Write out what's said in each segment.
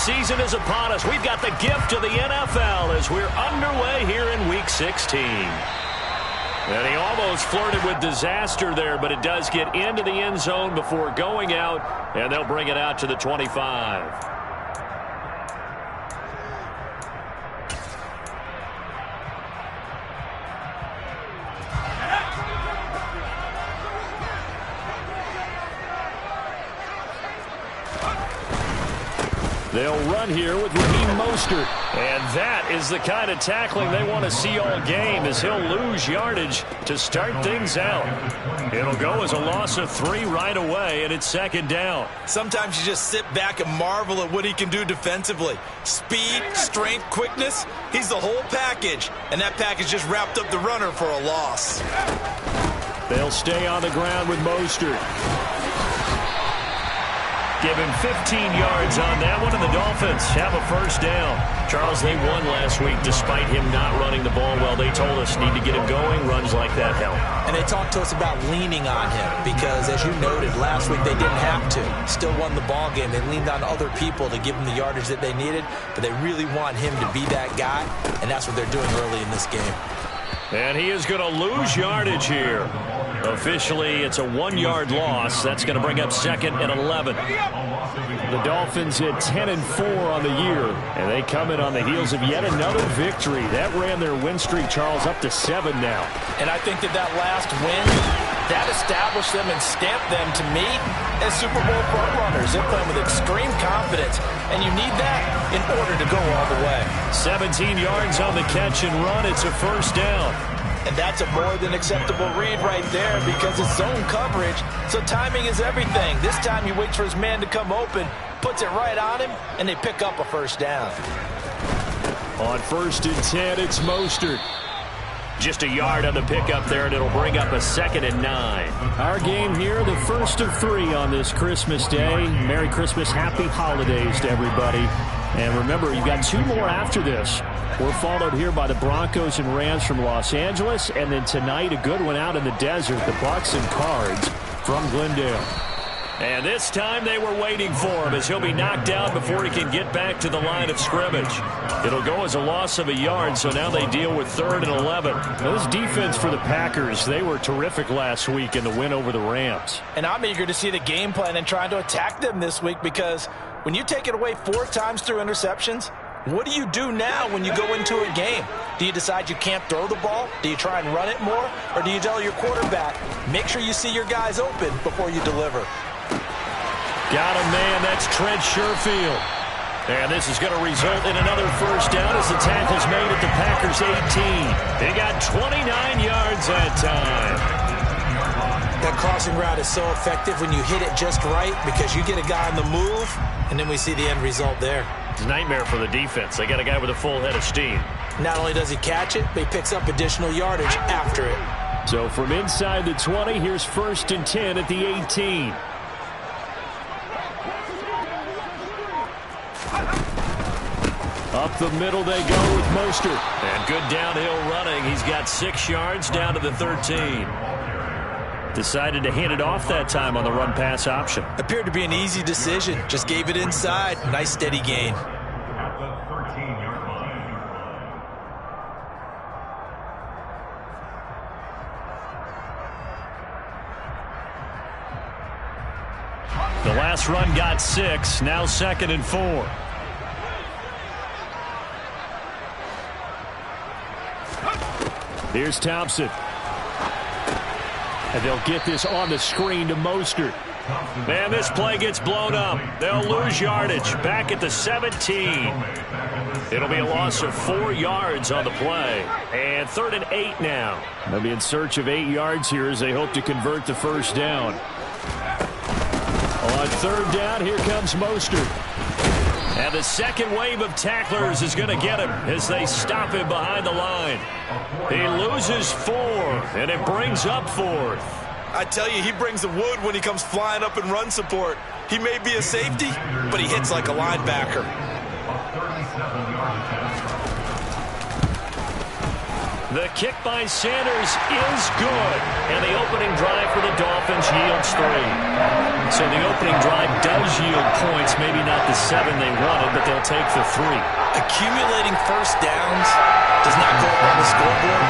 season is upon us. We've got the gift of the NFL as we're underway here in Week 16. And he almost flirted with disaster there, but it does get into the end zone before going out, and they'll bring it out to the 25. They'll run here with Raheem Mostert. And that is the kind of tackling they want to see all game, as he'll lose yardage to start things out. It'll go as a loss of 3 right away, and it's second down. Sometimes you just sit back and marvel at what he can do defensively. Speed, strength, quickness, he's the whole package. And that package just wrapped up the runner for a loss. They'll stay on the ground with Mostert. Give him 15 yards on that one, and the Dolphins have a first down. Charles, they won last week despite him not running the ball well. They told us need to get him going. Runs like that help. And they talked to us about leaning on him because, as you noted, last week they didn't have to. Still won the ball game. They leaned on other people to give them the yardage that they needed, but they really want him to be that guy, and that's what they're doing early in this game. And he is going to lose yardage here. Officially, it's a 1-yard loss. That's going to bring up second and 11. The Dolphins at 10-4 on the year, and they come in on the heels of yet another victory. That ran their win streak, Charles, up to 7 now. And I think that last win, that established them and stamped them, to me, as Super Bowl frontrunners. They're playing with extreme confidence, and you need that in order to go all the way. 17 yards on the catch and run. It's a first down. And that's a more than acceptable read right there because it's zone coverage, so timing is everything. This time he waits for his man to come open, puts it right on him, and they pick up a first down. On 1st and 10, it's Mostert. Just a yard on the pickup there, and it'll bring up a 2nd and 9. Our game here, the first of 3 on this Christmas Day. Merry Christmas, happy holidays to everybody. And remember, you've got 2 more after this. We're followed here by the Broncos and Rams from Los Angeles. And then tonight, a good one out in the desert, the Bucs and Cards from Glendale. And this time they were waiting for him as he'll be knocked out before he can get back to the line of scrimmage. It'll go as a loss of a yard, so now they deal with 3rd and 11. Now this defense for the Packers, they were terrific last week in the win over the Rams. And I'm eager to see the game plan and trying to attack them this week because when you take it away 4 times through interceptions, what do you do now when you go into a game? Do you decide you can't throw the ball? Do you try and run it more? Or do you tell your quarterback, make sure you see your guys open before you deliver? Got him, man. That's Trent Sherfield. And this is going to result in another first down as the tackle's made at the Packers' 18. They got 29 yards that time. That crossing route is so effective when you hit it just right because you get a guy on the move, and then we see the end result there. It's a nightmare for the defense. They got a guy with a full head of steam. Not only does he catch it, but he picks up additional yardage after it. So from inside the 20, here's 1st and 10 at the 18. Up the middle they go with Mostert. And good downhill running. He's got 6 yards down to the 13. Decided to hand it off that time on the run-pass option. Appeared to be an easy decision. Just gave it inside. Nice steady gain. The last run got 6. Now 2nd and 4. Here's Thompson. And they'll get this on the screen to Mostert. Man, this play gets blown up. They'll lose yardage. Back at the 17. It'll be a loss of 4 yards on the play. And 3rd and 8 now. They'll be in search of 8 yards here as they hope to convert the first down. On 3rd down, here comes Mostert. And the second wave of tacklers is going to get him as they stop him behind the line. He loses 4, and it brings up 4th. I tell you, he brings the wood when he comes flying up in run support. He may be a safety, but he hits like a linebacker. The kick by Sanders is good. And the opening drive for the Dolphins yields 3. So the opening drive does yield points. Maybe not the 7 they wanted, but they'll take the 3. Accumulating first downs does not go up on the scoreboard,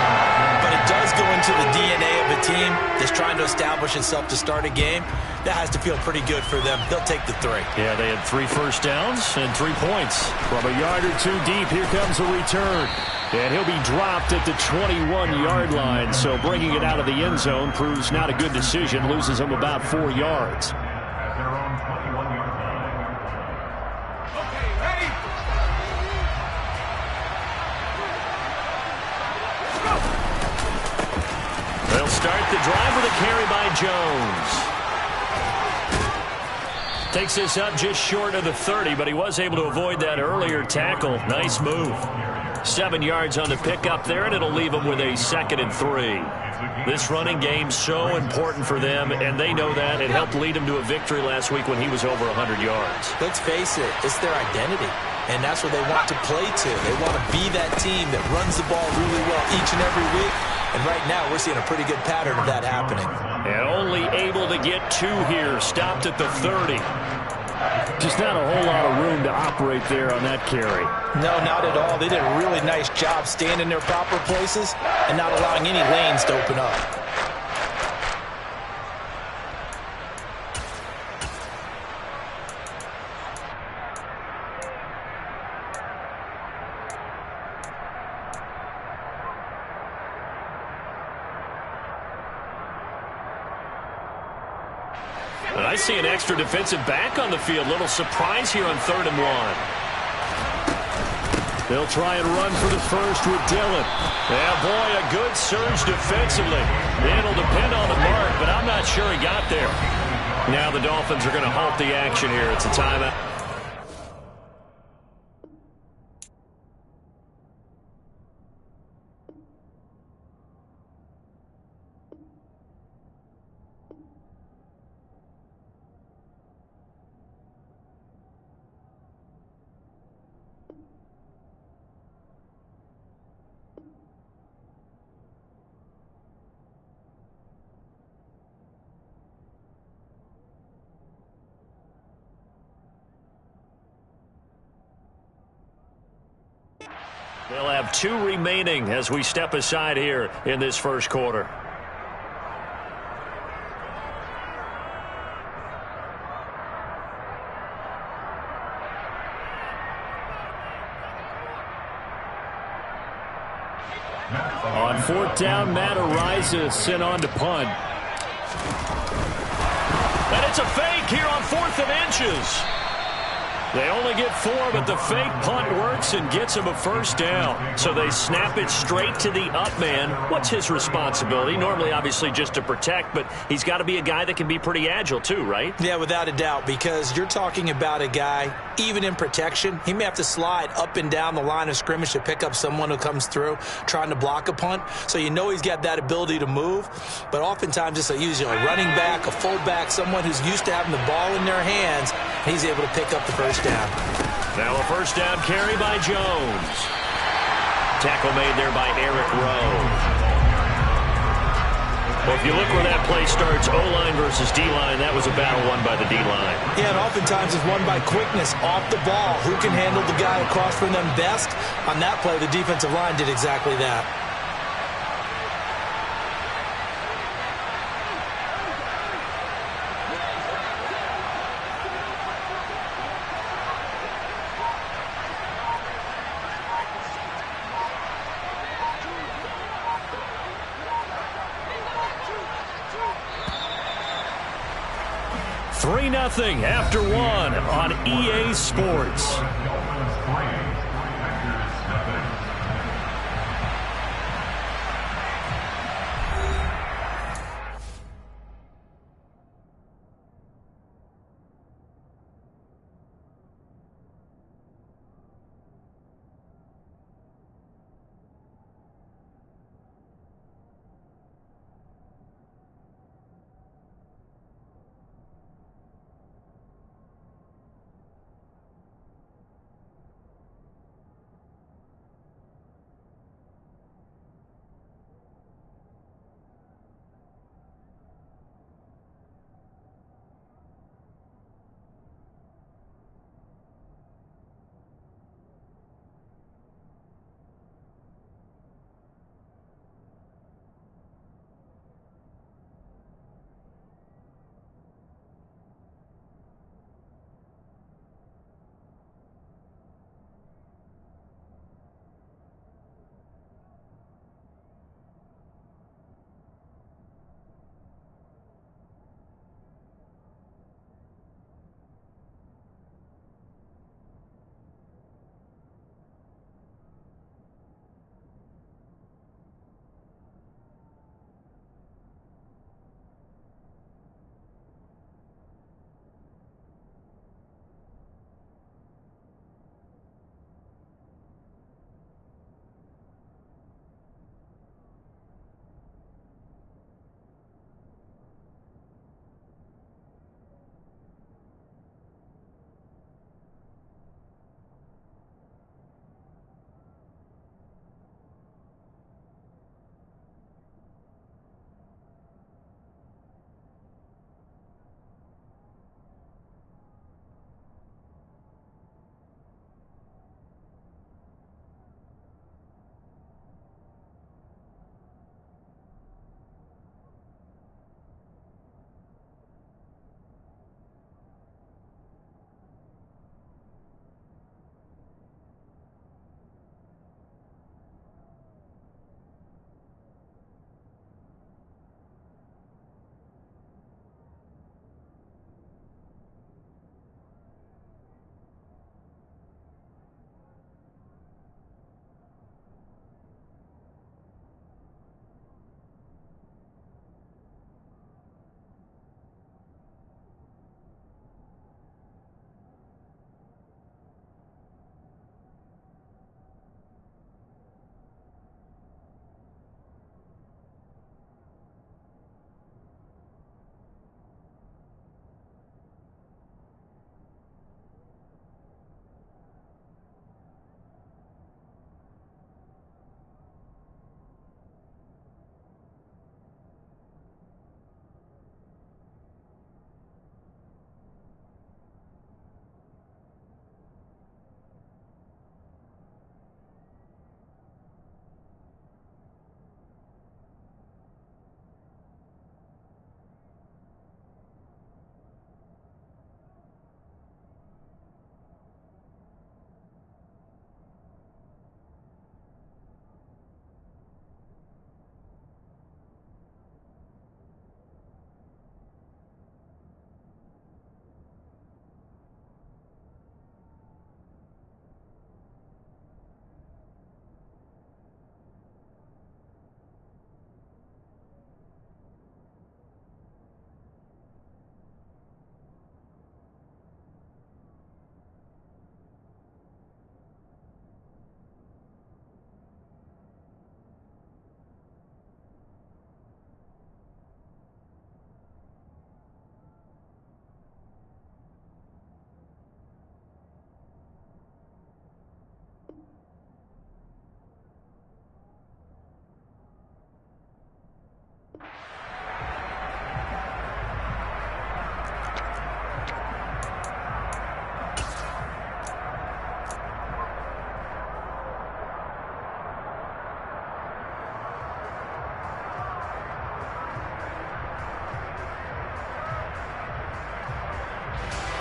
but it does go into the DNA of a team that's trying to establish itself to start a game. That has to feel pretty good for them. They'll take the 3. Yeah, they had 3 first downs and 3 points. From a yard or 2 deep, here comes a return. And he'll be dropped at the 21-yard line. So bringing it out of the end zone proves not a good decision. Loses him about 4 yards. They'll start the drive with a carry by Jones. Takes this up just short of the 30, but he was able to avoid that earlier tackle. Nice move. 7 yards on the pickup there, and it'll leave them with a 2nd and 3. This running game so important for them, and they know that. It helped lead them to a victory last week when he was over 100 yards. Let's face it, it's their identity, and that's what they want to play to. They want to be that team that runs the ball really well each and every week, and right now we're seeing a pretty good pattern of that happening. And only able to get 2 here, stopped at the 30. Just not a whole lot of room to operate there on that carry. No, not at all. They did a really nice job staying in their proper places and not allowing any lanes to open up. And I see an extra defensive back on the field. Little surprise here on 3rd and 1. They'll try and run for the first with Dillon. Yeah, boy, a good surge defensively. It'll depend on the mark, but I'm not sure he got there. Now the Dolphins are going to halt the action here. It's a timeout. They'll have 2 remaining as we step aside here in this first quarter. On 4th down, Matt Ariza sent on to punt. And it's a fake here on 4th and inches. They only get 4, but the fake punt works and gets him a first down. So they snap it straight to the up man. What's his responsibility? Normally, obviously, just to protect, but he's got to be a guy that can be pretty agile too, right? Yeah, without a doubt, because you're talking about a guy, even in protection, he may have to slide up and down the line of scrimmage to pick up someone who comes through trying to block a punt. So you know he's got that ability to move, but oftentimes it's usually a running back, a fullback, someone who's used to having the ball in their hands, and he's able to pick up the first down. Now a first down carry by Jones. Tackle made there by Eric Rowe. Well, if you look where that play starts, O-line versus D-line, that was a battle won by the D-line. Yeah, and oftentimes it's won by quickness off the ball. Who can handle the guy across from them best? On that play, the defensive line did exactly that. Nothing after 1 on EA Sports.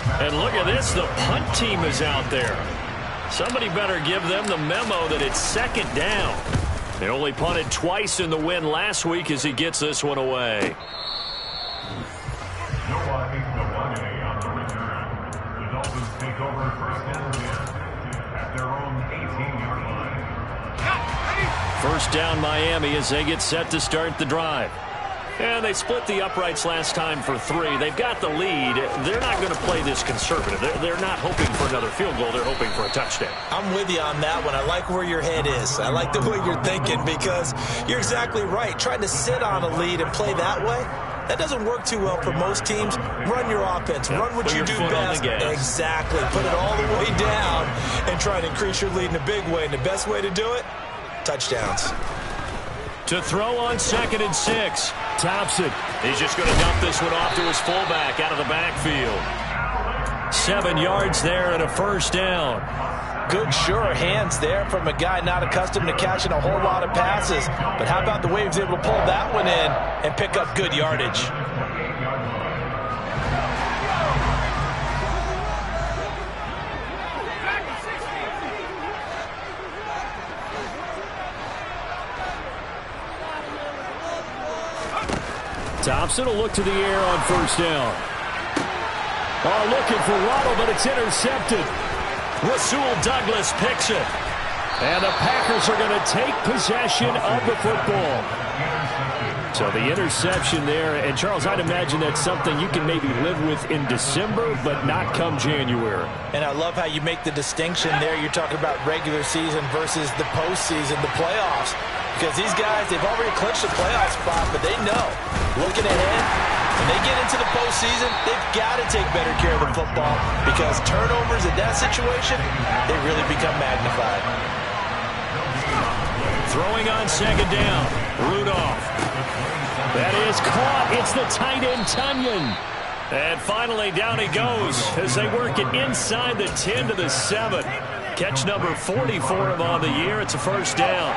And look at this. The punt team is out there. Somebody better give them the memo that it's second down. They only punted twice in the win last week as he gets this one away. On the return. The Dolphins take over first and 10 at their own 18-yard line. First down Miami as they get set to start the drive. And they split the uprights last time for 3. They've got the lead. They're not going to play this conservative. They're not hoping for another field goal. They're hoping for a touchdown. I'm with you on that one. I like where your head is. I like the way you're thinking because you're exactly right. Trying to sit on a lead and play that way, that doesn't work too well for most teams. Run your offense. Run what you do best. Exactly. Put it all the way down and try to increase your lead in a big way. And the best way to do it, touchdowns. To throw on 2nd and 6. Thompson. He's just going to dump this one off to his fullback out of the backfield. 7 yards there and a first down. Good, sure hands there from a guy not accustomed to catching a whole lot of passes. But how about the way he was able to pull that one in and pick up good yardage? Thompson will look to the air on first down. Oh, looking for Waddle, but it's intercepted. Rasul Douglas picks it. And the Packers are going to take possession of the football. So the interception there. And, Charles, I'd imagine that's something you can maybe live with in December, but not come January. And I love how you make the distinction there. You're talking about regular season versus the postseason, the playoffs. Because these guys, they've already clinched the playoff spot, but they know, looking ahead, when they get into the postseason, they've got to take better care of the football because turnovers in that situation, they really become magnified. Throwing on 2nd down, Rudolph. That is caught. It's the tight end, Tunyon. And finally, down he goes as they work it inside the 10 to the 7. Catch number 40 for him on the year. It's a first down.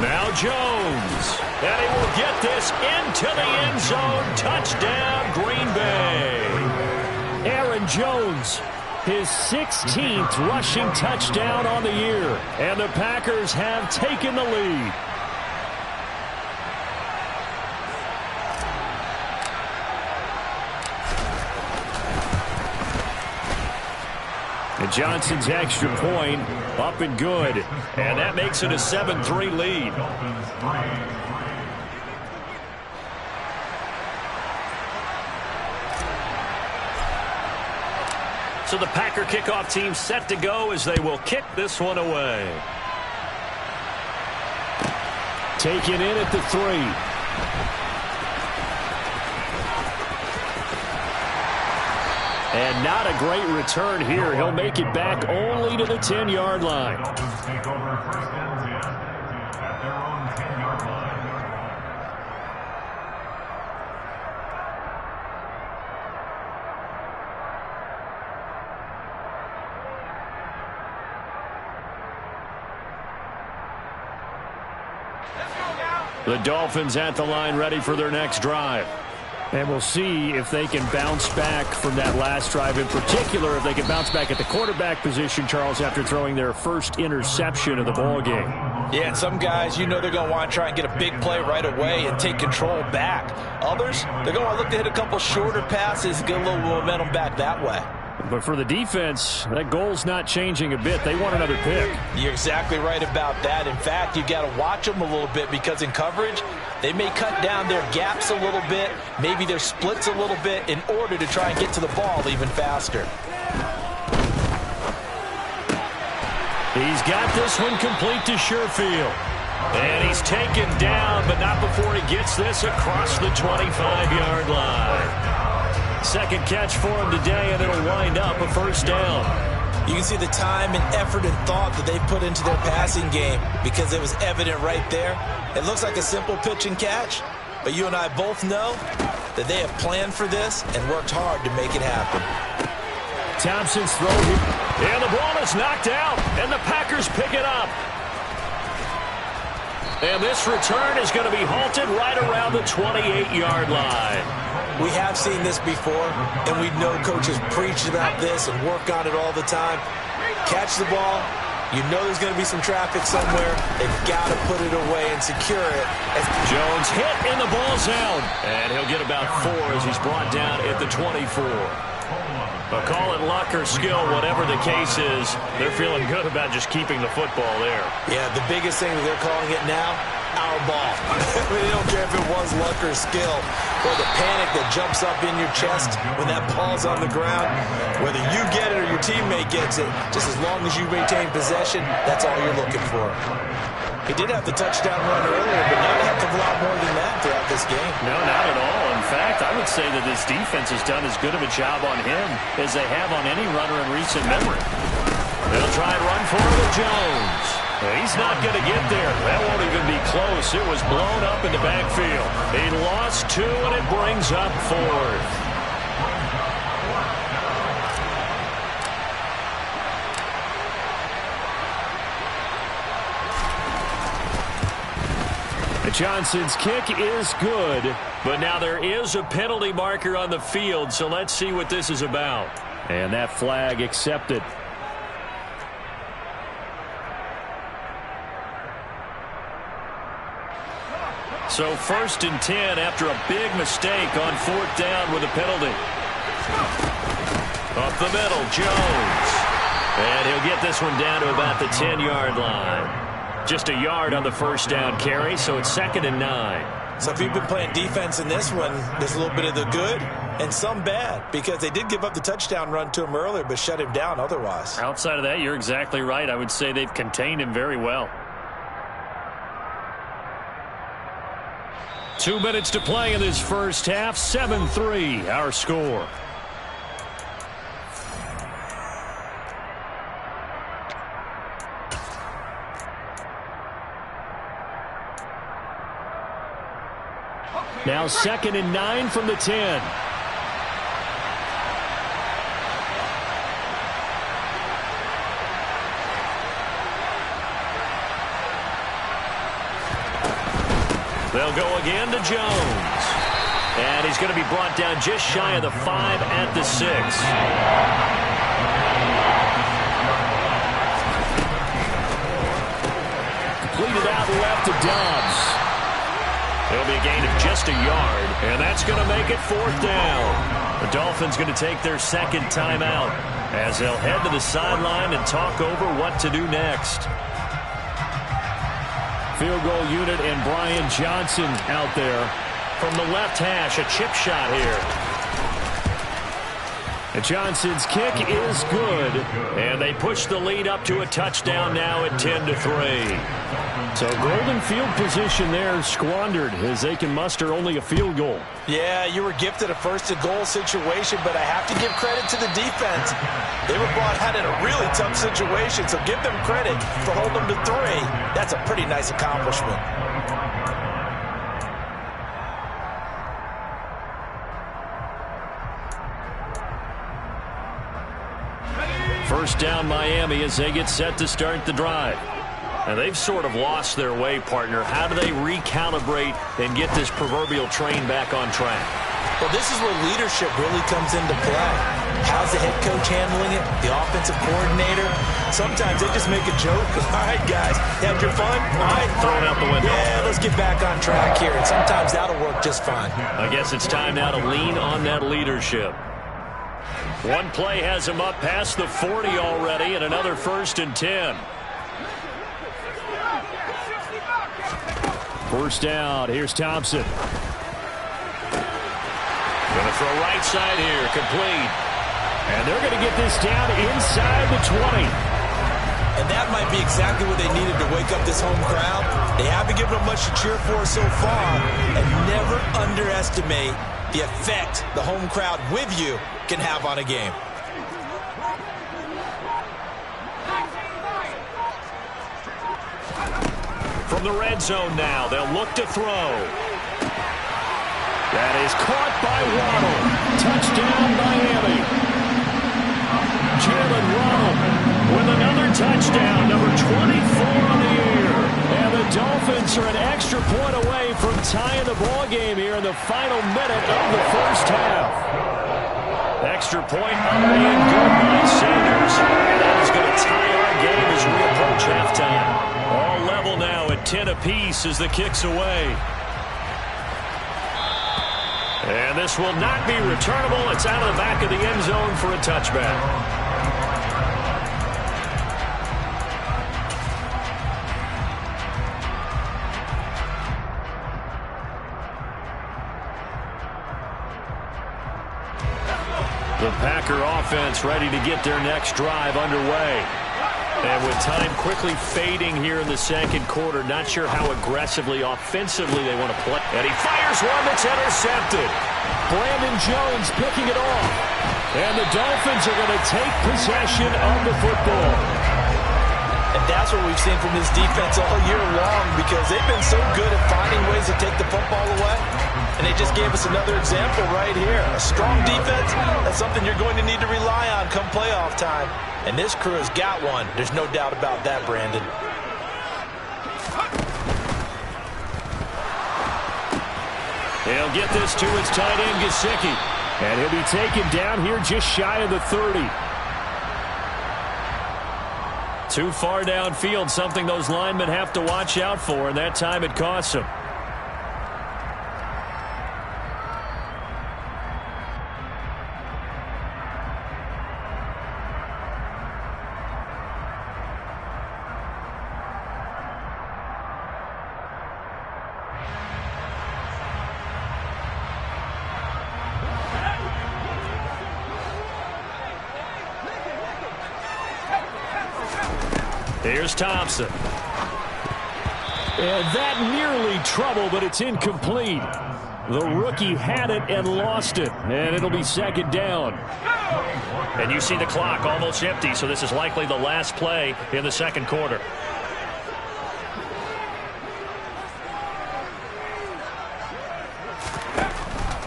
Now Jones. And he will get this into the end zone. Touchdown, Green Bay. Aaron Jones, his 16th rushing touchdown on the year. And the Packers have taken the lead. And Johnson's extra point up and good. And that makes it a 7-3 lead. So the Packer kickoff team set to go as they will kick this one away. Taken in at the 3. And not a great return here. He'll make it back only to the 10-yard line. Dolphins take over first and 10 at their own 10-yard line. The Dolphins at the line ready for their next drive. And we'll see if they can bounce back from that last drive. In particular, if they can bounce back at the quarterback position, Charles, after throwing their first interception of the ballgame. Yeah, and some guys, you know they're going to want to try and get a big play right away and take control back. Others, they're going to want to look to hit a couple shorter passes and get a little momentum back that way. But for the defense, that goal's not changing a bit. They want another pick. You're exactly right about that. In fact, you've got to watch them a little bit because in coverage, they may cut down their gaps a little bit, maybe their splits a little bit in order to try and get to the ball even faster. He's got this one complete to Sherfield. And he's taken down, but not before he gets this across the 25-yard line. Second catch for him today, and it'll wind up a first down. You can see the time and effort and thought that they put into their passing game because it was evident right there. It looks like a simple pitch and catch, but you and I both know that they have planned for this and worked hard to make it happen. Thompson's throw here. And the ball is knocked out, and the Packers pick it up. And this return is going to be halted right around the 28-yard line. We have seen this before, and we know coaches preach about this and work on it all the time. Catch the ball. You know there's going to be some traffic somewhere. They've got to put it away and secure it. Jones hit and the ball's out. And he'll get about 4 as he's brought down at the 24. But call it luck or skill, whatever the case is, they're feeling good about just keeping the football there. Yeah, the biggest thing that they're calling it now, our ball. They don't care if it was luck or skill, or the panic that jumps up in your chest when that ball's on the ground. Whether you get it or your teammate gets it, just as long as you maintain possession, that's all you're looking for. He did have the touchdown run earlier, but not a heck of a lot more than that throughout this game. No, not at all. In fact, I would say that this defense has done as good of a job on him as they have on any runner in recent memory. They'll try and run for it with Jones. He's not going to get there. That won't even be close. It was blown up in the backfield. He lost 2, and it brings up 4th. Johnson's kick is good, but now there is a penalty marker on the field, so let's see what this is about. And that flag accepted. So 1st and 10 after a big mistake on 4th down with a penalty. Up the middle, Jones. And he'll get this one down to about the 10-yard line. Just a yard on the 1st down carry, so it's 2nd and 9. So if you've been playing defense in this one, there's a little bit of the good and some bad, because they did give up the touchdown run to him earlier, but shut him down otherwise. Outside of that, you're exactly right. I would say they've contained him very well. 2 minutes to play in this first half. 7-3, our score. Now 2nd and 9 from the 10. They'll go again to Jones. And he's going to be brought down just shy of the 5 at the 6. Completed out left to Dobbs. It'll be a gain of just a yard, and that's going to make it 4th down. The Dolphins going to take their 2nd timeout as they'll head to the sideline and talk over what to do next. Field goal unit and Brian Johnson out there from the left hash. A chip shot here. And Johnson's kick is good, and they push the lead up to a touchdown now at 10-3. So golden field position there squandered as they can muster only a field goal. Yeah, you were gifted a 1st and goal situation, but I have to give credit to the defense. They were brought out in a really tough situation, so give them credit for holding them to 3. That's a pretty nice accomplishment. First down Miami as they get set to start the drive. And they've sort of lost their way, partner. How do they recalibrate and get this proverbial train back on track? Well, this is where leadership really comes into play. How's the head coach handling it? The offensive coordinator? Sometimes they just make a joke. All right, guys, had your fun? All right, throw it out the window. Yeah, let's get back on track here. And sometimes that'll work just fine. I guess it's time now to lean on that leadership. One play has him up past the 40 already, and another 1st and 10. First down, here's Thompson. Going to throw right side here, complete. And they're going to get this down inside the 20. And that might be exactly what they needed to wake up this home crowd. They haven't given them much to cheer for so far, and never underestimate the effect the home crowd with you can have on a game. From the red zone now, they'll look to throw. That is caught by Waddle. Touchdown, Miami. Jalen Waddle with another touchdown, number 24 on the year. And the Dolphins are an extra point away from tying the ball game here in the final minute of the first half. Extra point up and good by Sanders. And that is going to tie our game as we approach halftime. All level now at 10 apiece as the kick's away. And this will not be returnable. It's out of the back of the end zone for a touchback. The Packer offense ready to get their next drive underway. And with time quickly fading here in the second quarter, not sure how aggressively, offensively they want to play. And he fires one that's intercepted. Brandon Jones picking it off. And the Dolphins are going to take possession of the football. And that's what we've seen from this defense all year long, because they've been so good at finding ways to take the football away. And they just gave us another example right here. A strong defense, that's something you're going to need to rely on come playoff time. And this crew has got one. There's no doubt about that, Brandon. He'll get this to his tight end, Gesicki. And he'll be taken down here just shy of the 30. Too far downfield, something those linemen have to watch out for, and that time it costs them. Here's Thompson. And that nearly trouble, but it's incomplete. The rookie had it and lost it, and it'll be second down. And you see the clock almost empty, so this is likely the last play in the second quarter.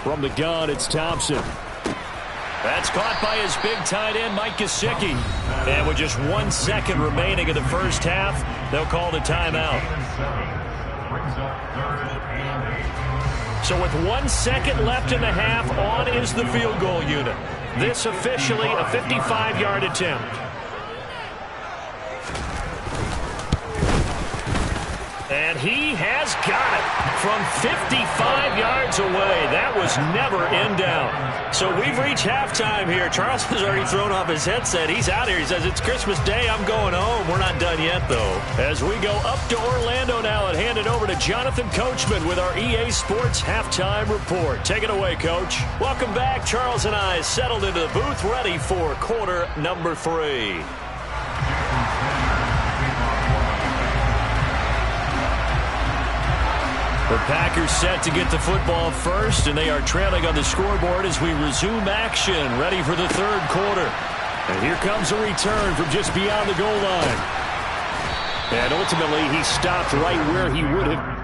From the gun, it's Thompson. That's caught by his big tight end, Mike Gesicki. And with just 1 second remaining in the first half, they'll call the timeout. So with 1 second left in the half, on is the field goal unit. This officially a 55-yard attempt. And he has got it from 55 yards away. That was never in doubt. So we've reached halftime here. Charles has already thrown off his headset. He's out here. He says, it's Christmas Day. I'm going home. We're not done yet, though. As we go up to Orlando now and hand it over to Jonathan Coachman with our EA Sports Halftime Report. Take it away, Coach. Welcome back. Charles and I settled into the booth, ready for quarter number 3. The Packers set to get the football first, and they are trailing on the scoreboard as we resume action, ready for the third quarter. And here comes a return from just beyond the goal line. And ultimately, he stopped right where he would have.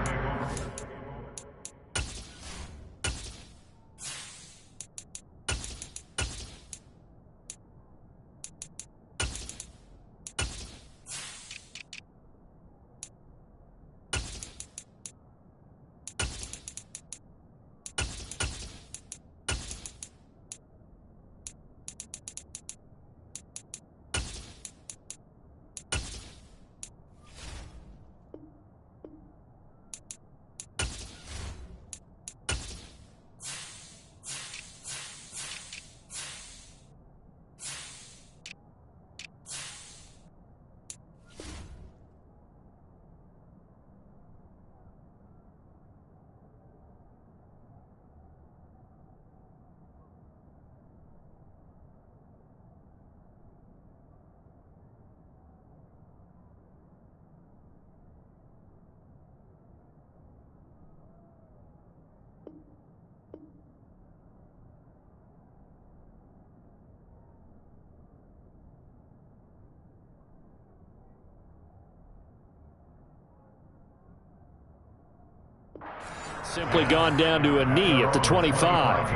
Simply gone down to a knee at the 25.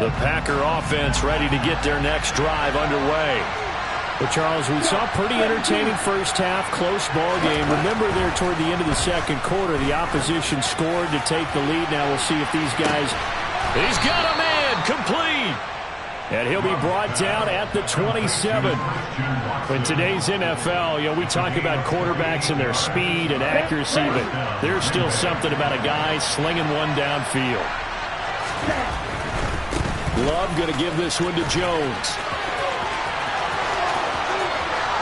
The Packer offense ready to get their next drive underway. Well, Charles, we saw a pretty entertaining first half, close ball game. Remember there toward the end of the second quarter, the opposition scored to take the lead. Now we'll see if these guys... He's got a man, complete! And he'll be brought down at the 27. In today's NFL, we talk about quarterbacks and their speed and accuracy, but there's still something about a guy slinging one downfield. Love going to give this one to Jones.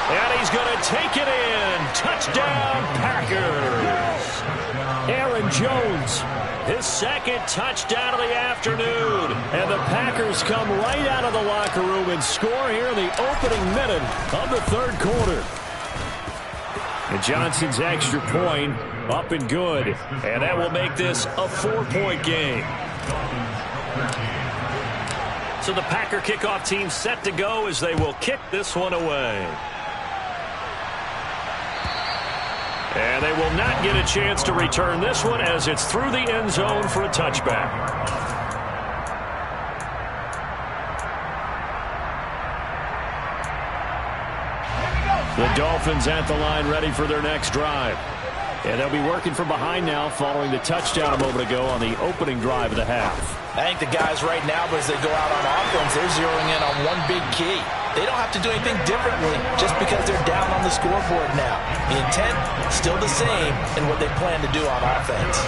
And he's going to take it in. Touchdown, Packers. Aaron Jones, his second touchdown of the afternoon. And the Packers come right out of the locker room and score here in the opening minute of the third quarter. And Johnson's extra point up and good. And that will make this a 4-point game. So the Packer kickoff team set to go as they will kick this one away. And they will not get a chance to return this one as it's through the end zone for a touchback. The Dolphins at the line ready for their next drive. And they'll be working from behind now following the touchdown a moment ago on the opening drive of the half. I think the guys right now, as they go out on offense, they're zeroing in on one big key. They don't have to do anything differently just because they're down on the scoreboard now. The intent, still the same in what they plan to do on offense.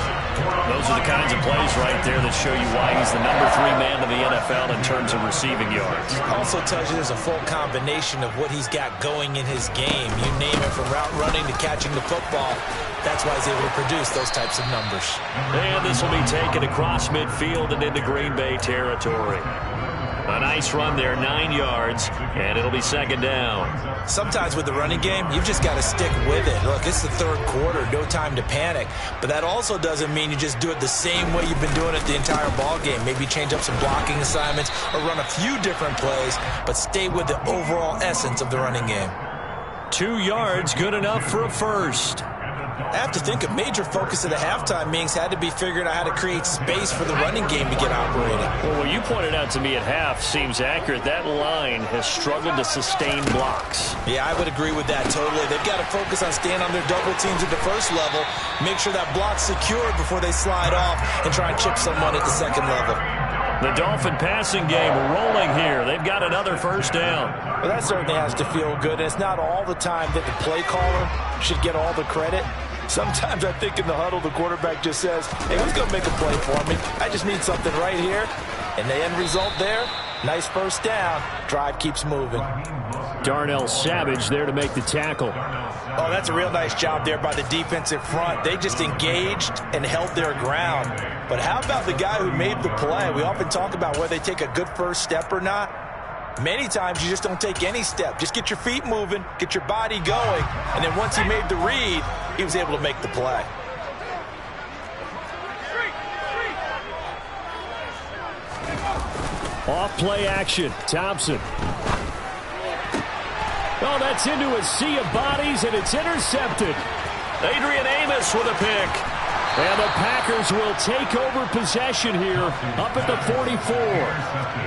Those are the kinds of plays right there that show you why he's the number 3 man in the NFL in terms of receiving yards. Also tells you there's a full combination of what he's got going in his game. You name it, from route running to catching the football. That's why he's able to produce those types of numbers. And this will be taken across midfield and into Green Bay territory. A nice run there, 9 yards, and it'll be second down. Sometimes with the running game, you've just got to stick with it. Look, it's the third quarter, no time to panic. But that also doesn't mean you just do it the same way you've been doing it the entire ball game. Maybe change up some blocking assignments or run a few different plays, but stay with the overall essence of the running game. 2 yards, good enough for a first. I have to think a major focus of the halftime meetings had to be figuring out how to create space for the running game to get operating. Well, what you pointed out to me at half seems accurate. That line has struggled to sustain blocks. Yeah, I would agree with that totally. They've got to focus on staying on their double teams at the first level, make sure that block's secured before they slide off and try and chip someone at the second level. The Dolphin passing game rolling here. They've got another first down. Well, that certainly has to feel good. And it's not all the time that the play caller should get all the credit. Sometimes I think in the huddle, the quarterback just says, hey, who's going to make a play for me? I just need something right here. And the end result there, nice first down. Drive keeps moving. Darnell Savage there to make the tackle. Oh, that's a real nice job there by the defensive front. They just engaged and held their ground. But how about the guy who made the play? We often talk about whether they take a good first step or not. Many times you just don't take any step. Just get your feet moving, get your body going, and then once he made the read, he was able to make the play. Off play action, Thompson. Oh, that's into a sea of bodies, and it's intercepted. Adrian Amos with a pick. And the Packers will take over possession here up at the 44.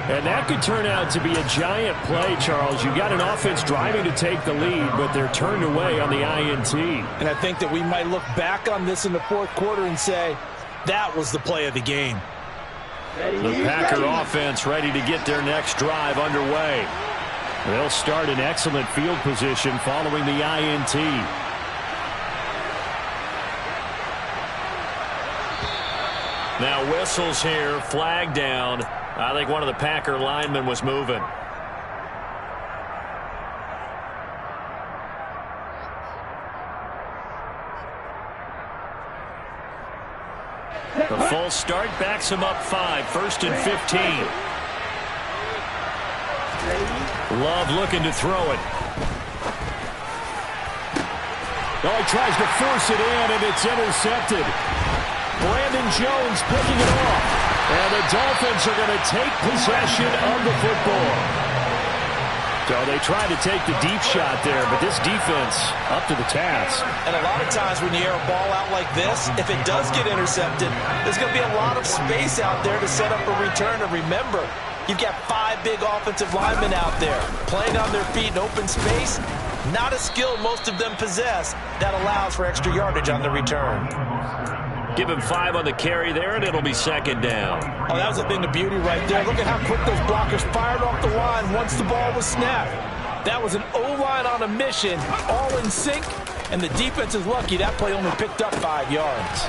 And that could turn out to be a giant play, Charles. You've got an offense driving to take the lead, but they're turned away on the INT. And I think that we might look back on this in the fourth quarter and say, that was the play of the game. The Packer offense ready to get their next drive underway. They'll start in excellent field position following the INT. Now whistles here, flag down. I think one of the Packer linemen was moving. The full start backs him up 5, 1st and 15. Love looking to throw it. Oh, he tries to force it in, and it's intercepted. Brandon Jones picking it off. And the Dolphins are going to take possession of the football. So they tried to take the deep shot there, but this defense up to the task. And a lot of times when you air a ball out like this, if it does get intercepted, there's going to be a lot of space out there to set up a return. And remember, You've got 5 big offensive linemen out there playing on their feet in open space. Not a skill most of them possess that allows for extra yardage on the return. Give him 5 on the carry there, and it'll be second down. Oh, that was a thing of beauty right there. Look at how quick those blockers fired off the line once the ball was snapped. That was an O-line on a mission, all in sync, and the defense is lucky that play only picked up 5 yards.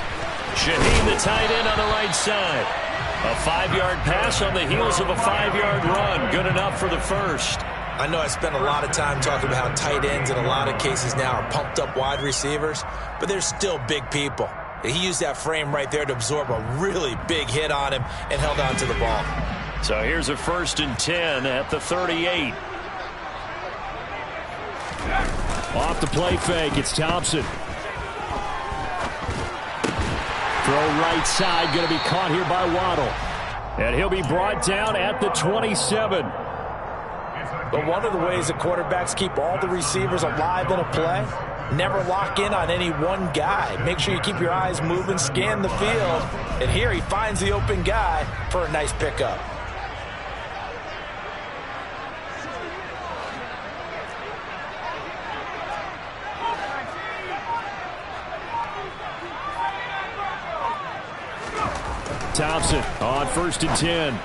Shaheen, the tight end, on the right side. A 5-yard pass on the heels of a 5-yard run. Good enough for the first. I know I spent a lot of time talking about how tight ends in a lot of cases now are pumped up wide receivers, but they're still big people. He used that frame right there to absorb a really big hit on him and held on to the ball. So here's a 1st and 10 at the 38. Off the play fake, it's Thompson. Throw right side, going to be caught here by Waddle. And he'll be brought down at the 27. But one of the ways that quarterbacks keep all the receivers alive in a play, never lock in on any one guy. Make sure you keep your eyes moving, scan the field. And here he finds the open guy for a nice pickup. Thompson on 1st and 10.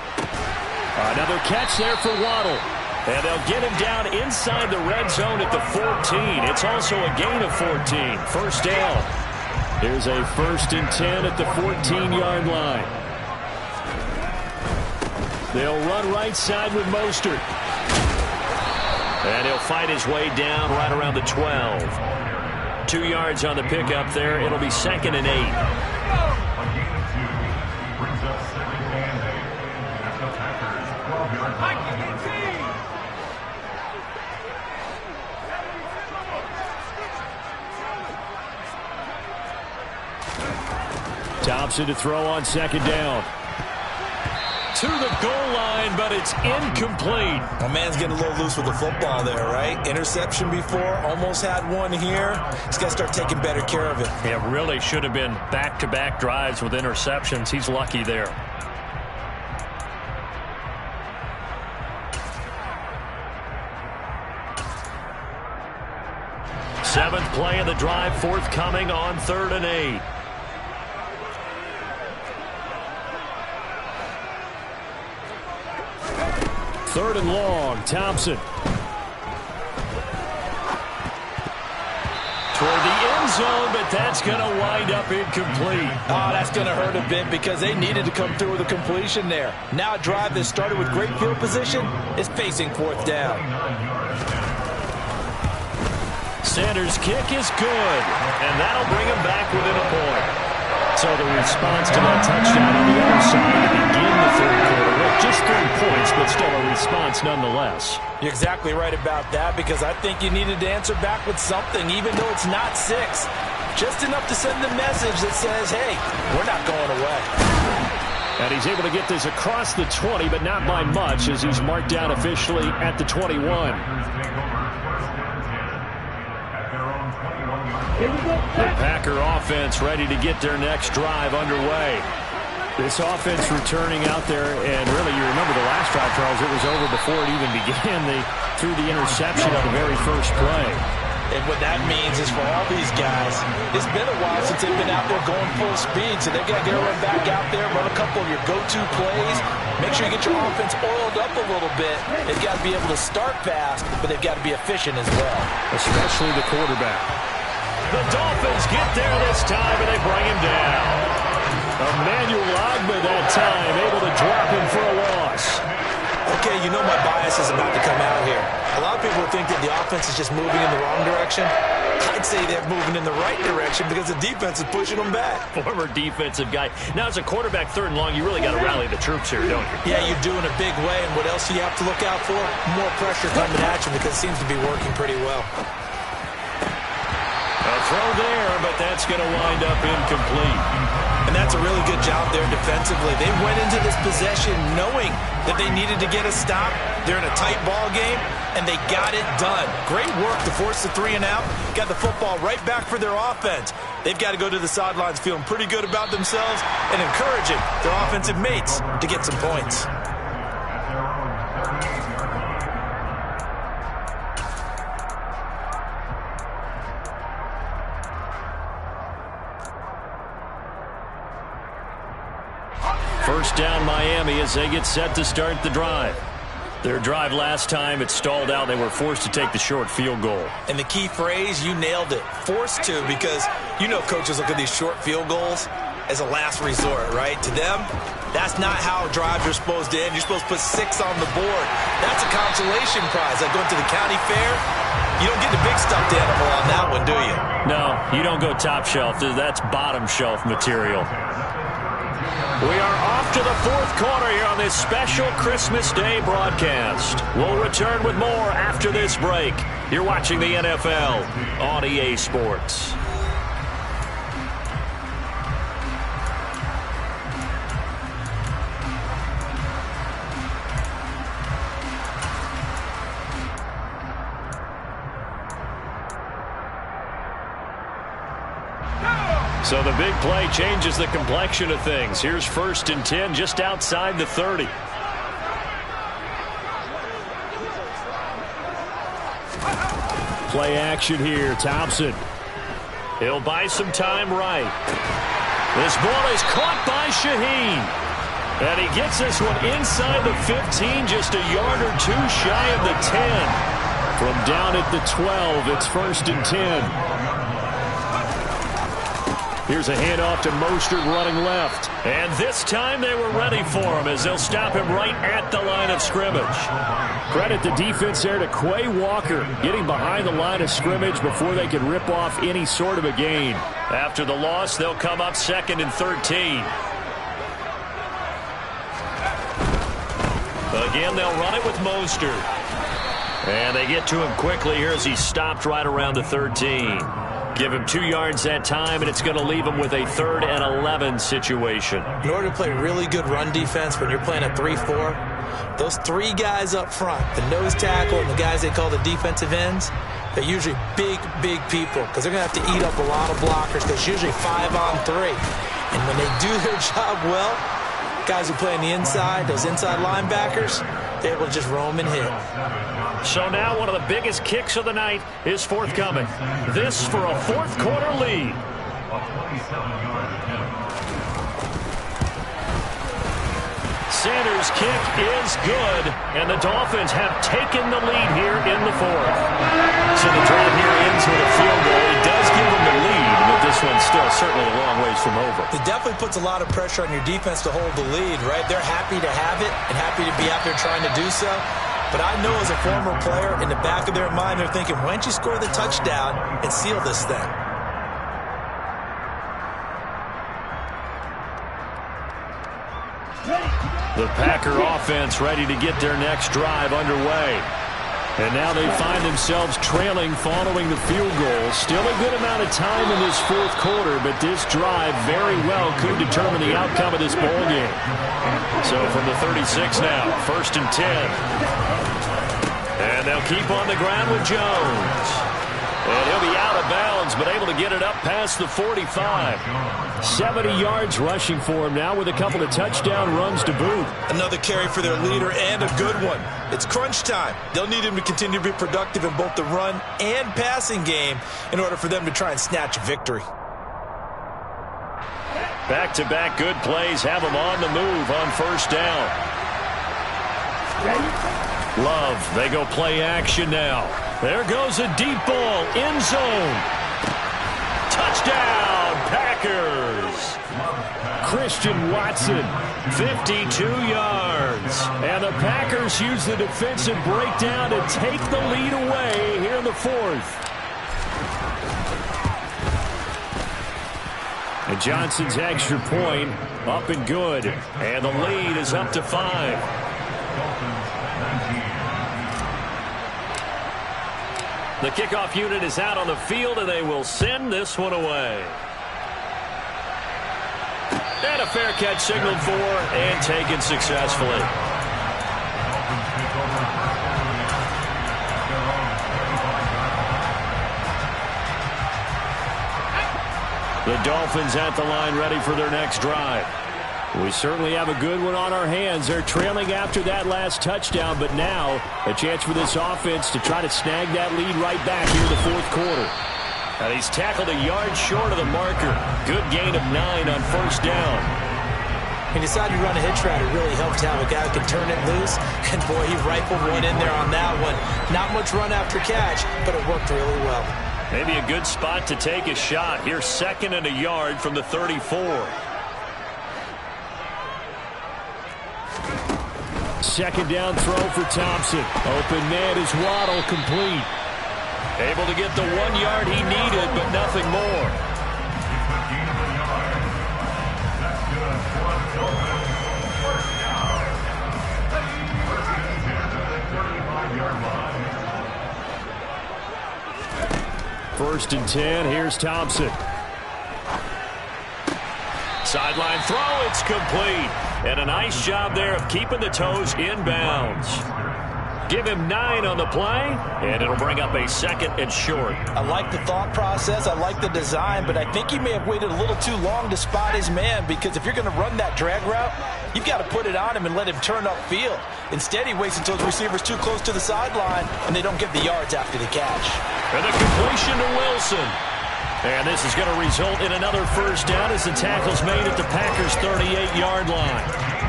Another catch there for Waddle. And they'll get him down inside the red zone at the 14. It's also a gain of 14. First down. Here's a 1st and 10 at the 14-yard line. They'll run right side with Mostert. And he'll fight his way down right around the 12. 2 yards on the pickup there. It'll be 2nd and 8. Thompson to throw on 2nd down. To the goal line, but it's incomplete. My man's getting a little loose with the football there, right? Interception before, almost had one here. He's got to start taking better care of it. It really should have been back-to-back drives with interceptions. He's lucky there. Seventh play of the drive forthcoming on 3rd and 8. Third and long, Thompson. Toward the end zone, but that's going to wind up incomplete. Oh, that's going to hurt a bit because they needed to come through with a completion there. Now a drive that started with great field position is facing 4th down. Sanders' kick is good, and that'll bring him back within a point. So the response to that touchdown on the other side to begin the 3rd quarter. Well, just 3 points, but still a response nonetheless. You're exactly right about that because I think you needed to answer back with something, even though it's not 6. Just enough to send the message that says, hey, we're not going away. And he's able to get this across the 20, but not by much as he's marked down officially at the 21. The Packer offense ready to get their next drive underway. This offense returning out there, and really you remember the last drive, Charles, it was over before it even began. They threw the interception on the very first play. And what that means is for all these guys, it's been a while since they've been out there going full speed, so they've got to get everyone back out there, run a couple of your go-to plays, make sure you get your offense oiled up a little bit. They've got to be able to start fast, but they've got to be efficient as well. Especially the quarterback. The Dolphins get there this time, and they bring him down. Emmanuel Ogbah that time, able to drop him for a loss. Okay, you know my bias is about to come out here. A lot of people think that the offense is just moving in the wrong direction. I'd say they're moving in the right direction because the defense is pushing them back. Former defensive guy. Now, as a quarterback, 3rd and long, you really got to rally the troops here, don't you? Yeah, you do in a big way. And what else do you have to look out for? More pressure coming at you because it seems to be working pretty well. A throw there, but that's going to wind up incomplete. And that's a really good job there defensively. They went into this possession knowing that they needed to get a stop. They're in a tight ball game, and they got it done. Great work to force the 3 and out. Got the football right back for their offense. They've got to go to the sidelines feeling pretty good about themselves and encouraging their offensive mates to get some points. Miami as they get set to start the drive. Their drive last time, it stalled out. They were forced to take the short field goal. And the key phrase, you nailed it, forced to, because you know coaches look at these short field goals as a last resort, right? To them, that's not how drives are supposed to end. You're supposed to put 6 on the board. That's a consolation prize. Like going to the county fair, you don't get the big stuffed animal on that one, do you? No, you don't go top shelf. That's bottom shelf material. We are off to the fourth quarter here on this special Christmas Day broadcast. We'll return with more after this break. You're watching the NFL on EA Sports. So the big play changes the complexion of things. Here's 1st and 10 just outside the 30. Play action here. Thompson. He'll buy some time right. This ball is caught by Shaheen. And he gets this one inside the 15, just a yard or two shy of the 10. From down at the 12, it's 1st and 10. Here's a handoff to Mostert running left. And this time they were ready for him as they'll stop him right at the line of scrimmage. Credit the defense there to Quay Walker, getting behind the line of scrimmage before they could rip off any sort of a gain. After the loss, they'll come up 2nd and 13. Again, they'll run it with Mostert. And they get to him quickly here as he stopped right around the 13. Give him 2 yards that time, and it's going to leave him with a 3rd and 11 situation. In order to play really good run defense when you're playing a 3-4, those 3 guys up front, the nose tackle and the guys they call the defensive ends, they're usually big, big people because they're going to have to eat up a lot of blockers because it's usually 5 on 3. And when they do their job well, guys who play on the inside, those inside linebackers, they're able to just roam and hit. So now one of the biggest kicks of the night is forthcoming. This for a fourth quarter lead. Sanders' kick is good, and the Dolphins have taken the lead here in the fourth. So the drive here ends with a field goal. It does give them the lead, but this one's still certainly a long ways from over. It definitely puts a lot of pressure on your defense to hold the lead, right? They're happy to have it and happy to be out there trying to do so. But I know as a former player, in the back of their mind, they're thinking, why don't you score the touchdown and seal this thing? The Packer offense ready to get their next drive underway. And now they find themselves trailing following the field goal. Still a good amount of time in this fourth quarter, but this drive very well could determine the outcome of this ball game. So from the 36 now, 1st and 10. And they'll keep on the ground with Jones. And he'll be out of bounds, but able to get it up past the 45. 70 yards rushing for him now with a couple of touchdown runs to boot. Another carry for their leader and a good one. It's crunch time. They'll need him to continue to be productive in both the run and passing game in order for them to try and snatch a victory. Back-to-back good plays have them on the move on 1st down. Love, they go play action now. There goes a deep ball, end zone. Touchdown, Packers. Christian Watson, 52 yards. And the Packers use the defensive breakdown to take the lead away here in the fourth. And Johnson's extra point up and good. And the lead is up to 5. The kickoff unit is out on the field, and they will send this one away. And a fair catch signaled for and taken successfully. The Dolphins at the line ready for their next drive. We certainly have a good one on our hands. They're trailing after that last touchdown, but now a chance for this offense to try to snag that lead right back here in the fourth quarter. And he's tackled a yard short of the marker. Good gain of 9 on 1st down. He decided to run a hitch route. It really helped to have a guy who can turn it loose. And, boy, he rifled one in there on that one. Not much run after catch, but it worked really well. Maybe a good spot to take a shot. Here's 2nd and a yard from the 34. Second down throw for Thompson. Open man is Waddle, complete. Able to get the 1 yard he needed, but nothing more. First and 10, here's Thompson. Sideline throw, it's complete. And a nice job there of keeping the toes inbounds. Give him 9 on the play, and it'll bring up a 2nd and short. I like the thought process. I like the design, but I think he may have waited a little too long to spot his man, because if you're going to run that drag route, you've got to put it on him and let him turn upfield. Instead, he waits until his receiver's too close to the sideline, and they don't get the yards after the catch. And the completion to Wilson. And this is going to result in another first down as the tackle's made at the Packers' 38-yard line.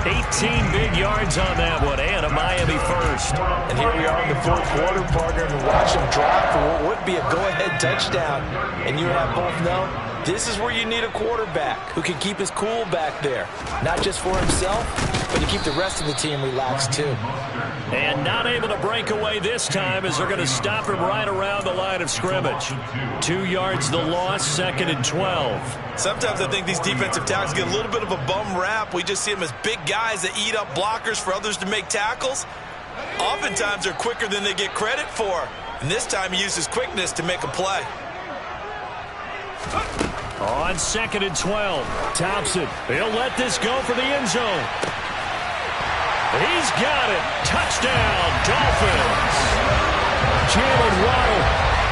18 big yards on that one, and a Miami first. And here we are in the 4th quarter, partner, and watch him drive for what would be a go-ahead touchdown. And you and I both know this is where you need a quarterback who can keep his cool back there. Not just for himself, but to keep the rest of the team relaxed too. And not able to break away this time as they're going to stop him right around the line of scrimmage. 2 yards the loss, 2nd and 12. Sometimes I think these defensive tackles get a little bit of a bum rap. We just see them as big guys that eat up blockers for others to make tackles. Oftentimes they're quicker than they get credit for. And this time he uses quickness to make a play. On 2nd and 12, Thompson, he'll let this go for the end zone. He's got it. Touchdown, Dolphins. Jalen Waddle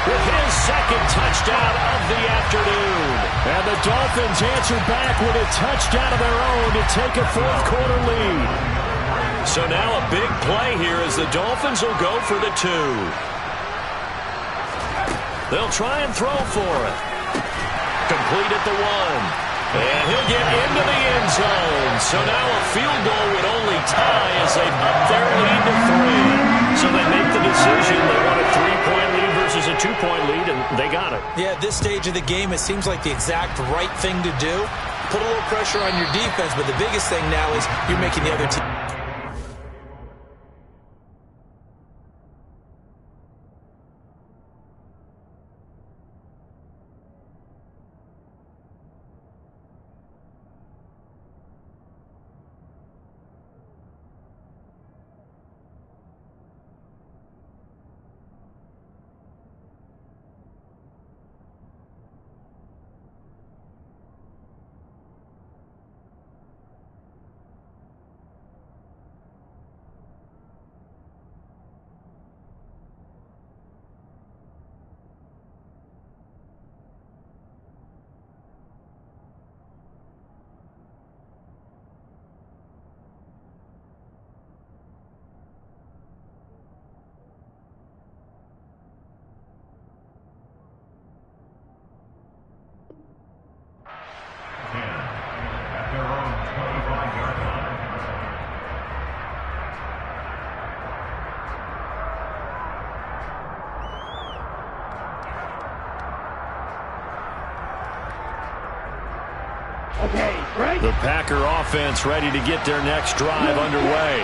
with his 2nd touchdown of the afternoon. And the Dolphins answer back with a touchdown of their own to take a 4th quarter lead. So now a big play here as the Dolphins will go for the 2. They'll try and throw for it. Complete at the 1. And he'll get into the end zone. So now a field goal would only tie as they up their lead to 3. So they make the decision. They want a 3-point lead versus a 2-point lead, and they got it. Yeah, at this stage of the game, it seems like the exact right thing to do. Put a little pressure on your defense, but the biggest thing now is you're making the other team. The Packer offense ready to get their next drive underway.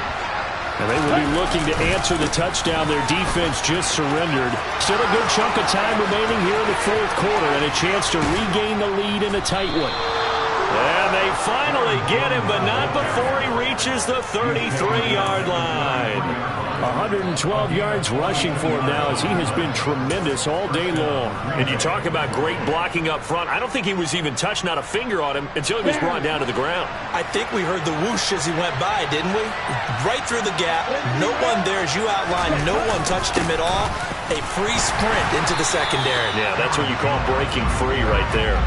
And they will be looking to answer the touchdown their defense just surrendered. Still a good chunk of time remaining here in the 4th quarter and a chance to regain the lead in a tight one. And they finally get him, but not before he reaches the 33-yard line. 112 yards rushing for him now as he has been tremendous all day long. And you talk about great blocking up front. I don't think he was even touched, not a finger on him, until he was brought down to the ground. I think we heard the whoosh as he went by, didn't we? Right through the gap. No one there, as you outlined. No one touched him at all. A free sprint into the secondary. Yeah, that's what you call breaking free right there.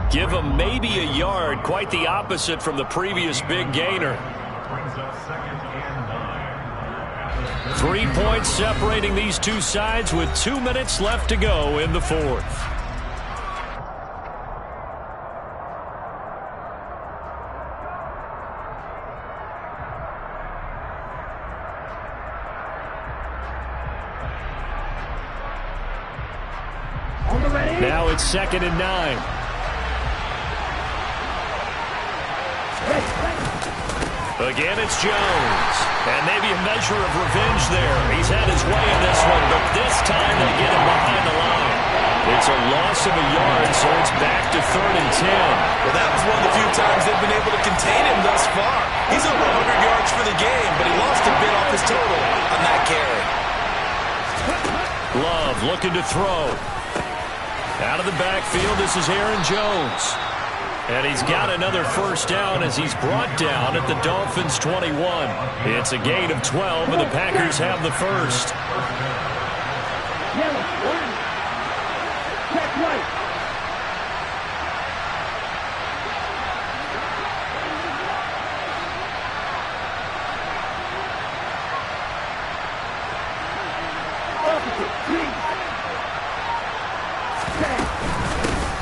Give him maybe a yard, quite the opposite from the previous big gainer. 3 points separating these two sides with 2 minutes left to go in the 4th. Now it's 2nd and 9. Again, it's Jones. And maybe a measure of revenge there. He's had his way in this one, but this time they get him behind the line. It's a loss of a yard, so it's back to 3rd and 10. Well, that was one of the few times they've been able to contain him thus far. He's over 100 yards for the game, but he lost a bit off his total on that carry. Love looking to throw. Out of the backfield, this is Aaron Jones. And he's got another first down as he's brought down at the Dolphins' 21. It's a gain of 12, and the Packers have the first.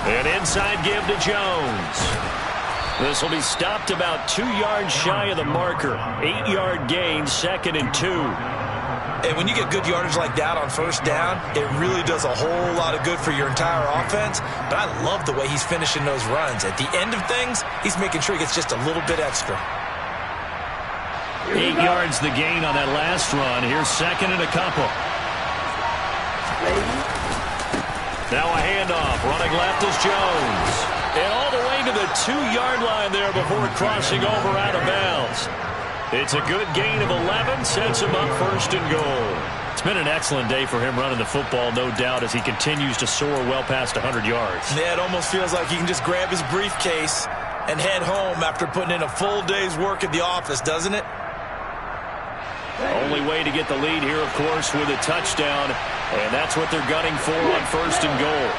An inside give to Jones. This will be stopped about 2 yards shy of the marker. 8-yard gain, 2nd and 2. And when you get good yardage like that on first down, it really does a whole lot of good for your entire offense. But I love the way he's finishing those runs. At the end of things, he's making sure he gets just a little bit extra. 8 yards the gain on that last run. Here's 2nd and a couple. Now a handoff. Running left is Jones. And all the way to the 2-yard line there before crossing over out of bounds. It's a good gain of 11. Sets him up 1st and goal. It's been an excellent day for him running the football, no doubt, as he continues to soar well past 100 yards. Yeah, it almost feels like he can just grab his briefcase and head home after putting in a full day's work at the office, doesn't it? Only way to get the lead here, of course, with a touchdown. And that's what they're gunning for on 1st and goal.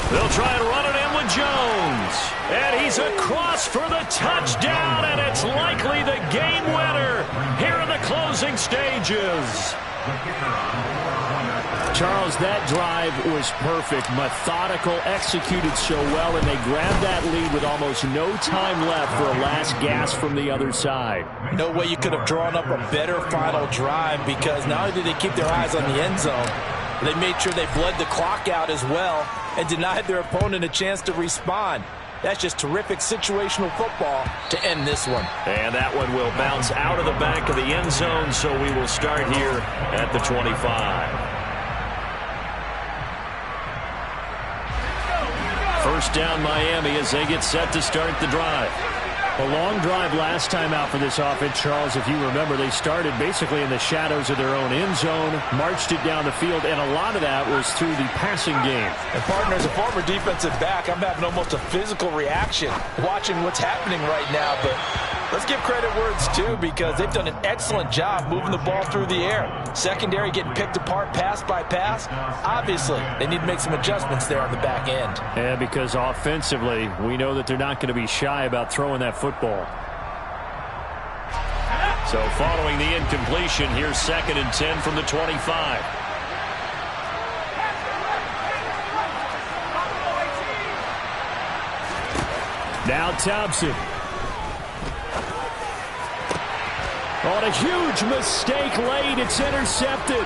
They'll try and run it in with Jones. And he's across for the touchdown, and it's likely the game winner here in the closing stages. Charles, that drive was perfect, methodical, executed so well, and they grabbed that lead with almost no time left for a last gasp from the other side. No way you could have drawn up a better final drive, because not only did they keep their eyes on the end zone, they made sure they bled the clock out as well and denied their opponent a chance to respond. That's just terrific situational football to end this one. And that one will bounce out of the back of the end zone, so we will start here at the 25. First down Miami as they get set to start the drive. A long drive last time out for this offense, Charles. If you remember, they started basically in the shadows of their own end zone, marched it down the field, and a lot of that was through the passing game. And, partner, as a former defensive back, I'm having almost a physical reaction watching what's happening right now. But let's give credit where it's due, because they've done an excellent job moving the ball through the air. Secondary getting picked apart pass by pass. Obviously, they need to make some adjustments there on the back end. Yeah, because offensively, we know that they're not going to be shy about throwing that football. So following the incompletion, here's 2nd and 10 from the 25. Now Thompson. On a huge mistake late, it's intercepted.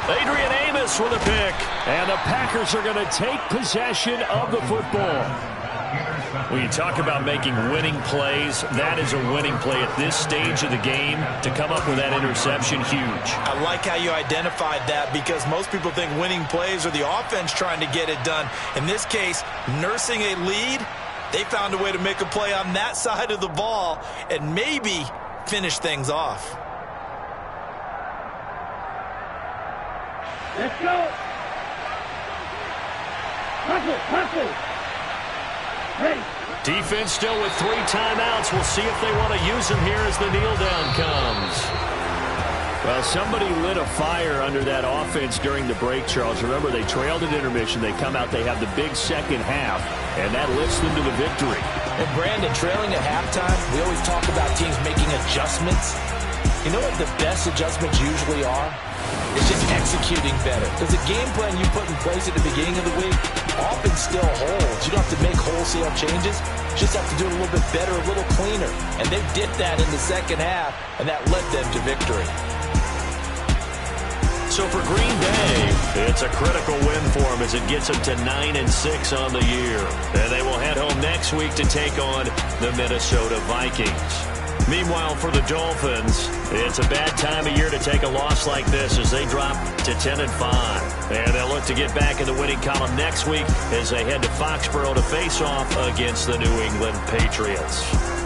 Adrian Amos with a pick. And the Packers are going to take possession of the football. When you talk about making winning plays, that is a winning play at this stage of the game. To come up with that interception, huge. I like how you identified that, because most people think winning plays are the offense trying to get it done. In this case, nursing a lead, they found a way to make a play on that side of the ball and maybe finish things off. Let's go. Hustle. Ready. Defense still with 3 timeouts. We'll see if they want to use them here as the kneel down comes. Well, somebody lit a fire under that offense during the break, Charles. Remember, they trailed at intermission. They come out, they have the big second half, and that lifts them to the victory. And Brandon, trailing at halftime, we always talk about teams making adjustments. You know what the best adjustments usually are? It's just executing better. Because the game plan you put in place at the beginning of the week often still holds. You don't have to make wholesale changes. You just have to do it a little bit better, a little cleaner. And they did that in the second half, and that led them to victory. So for Green Bay, it's a critical win for them as it gets them to 9-6 on the year. And they will head home next week to take on the Minnesota Vikings. Meanwhile, for the Dolphins, it's a bad time of year to take a loss like this as they drop to 10-5. And they'll look to get back in the winning column next week as they head to Foxborough to face off against the New England Patriots.